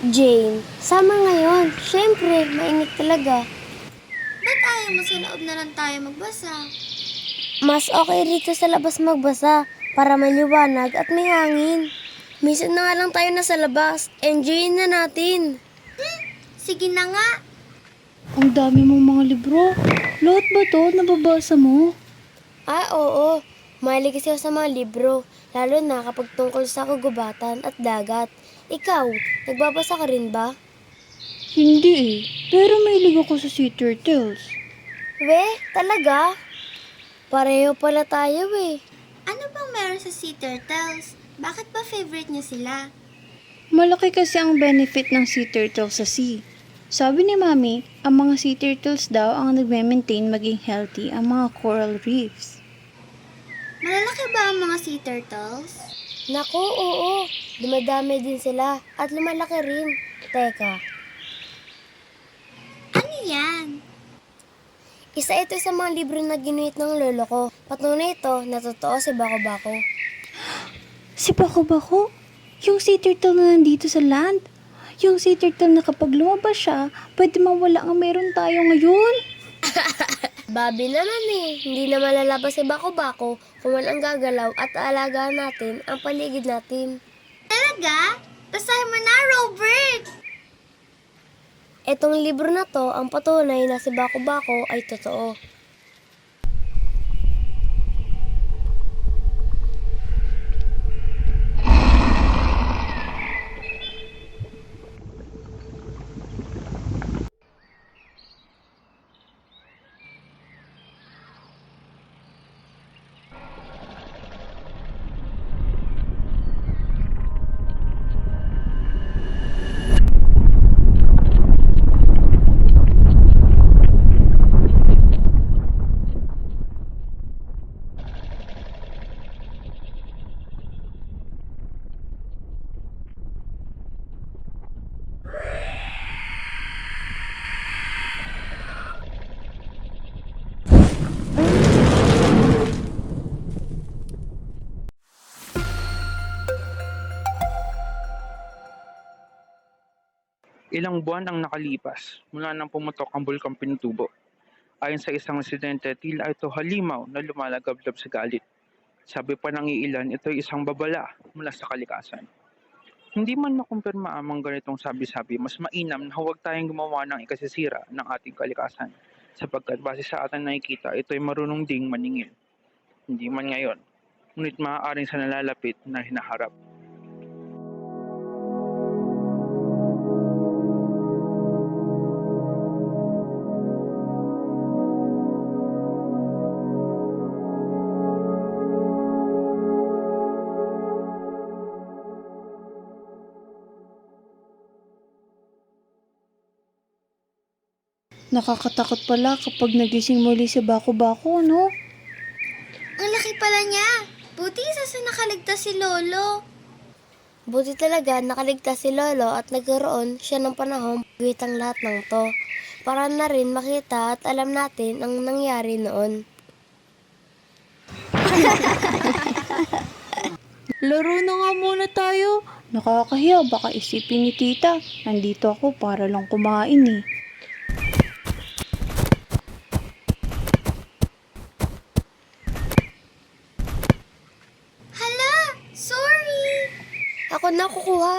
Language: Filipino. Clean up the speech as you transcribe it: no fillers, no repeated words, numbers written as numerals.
Jane, sama ngayon. Siyempre, mainit talaga. Ba't ayaw mo sa loob na lang tayo magbasa? Mas okay rito sa labas magbasa para maliwanag at may hangin. Minsan na nga lang tayo nasa labas. Enjoyin na natin. Sige na nga. Ang dami mong mga libro. Lahat ba to nababasa mo? Oo. Mahilig kasi ako sa mga libro. Lalo na kapag tungkol sa kagubatan at dagat. Ikaw, nagbabasa ka rin ba? Hindi eh. Pero mahilig ako sa sea turtles. Talaga? Pareho pala tayo eh. Ano bang meron sa sea turtles? Bakit ba favorite niyo sila? Malaki kasi ang benefit ng sea turtle sa sea. Sabi ni Mami, ang mga sea turtles daw ang nagme-maintain maging healthy ang mga coral reefs. Malalaki ba ang mga sea turtles? Naku, oo. Dumadami din sila at lumalaki rin. Teka, Ano yan? isa ito sa mga libro na ginuhit ng lolo ko. Patunay ito na totoo si Bako Bako. Si Bako Bako? Yung sea turtle na nandito sa land? Yung sea turtle na kapag lumabas siya, pwede mawala ang meron tayo ngayon? Babi naman eh. Hindi na malalabas si Bako Bako kung walang gagalaw at aalagaan natin ang paligid natin. Talaga? Basahin mo na, Robert! Etong libro na to ang patunay na si Bako Bako ay totoo. Ilang buwan ang nakalipas mula nang pumutok ang Bulkang Pinatubo. Ayon sa isang residente, tila ito halimaw na lumalagablab sa galit. Sabi pa ng iilan, ito ay isang babala mula sa kalikasan. Hindi man makumpirma ang mga ganitong sabi-sabi, mas mainam na huwag tayong gumawa ng ikasisira ng ating kalikasan. Sapagkat base sa ating nakikita, ito ay marunong ding maningil. Hindi man ngayon, ngunit maaaring sa nalalapit na hinaharap. Nakakatakot pala kapag nagising muli si Bako Bako, no? Ang laki pala niya. Buti isa sa nakaligtas si Lolo. Buti talaga nakaligtas si Lolo at nagkaroon siya ng panahon guhit ang lahat ng to. Para na rin makita at alam natin ang nangyari noon. Laro na nga muna tayo. Nakakahiya, baka isipin ni tita. Nandito ako para lang kumain eh. Hala! Sorry! Ako na kukuha.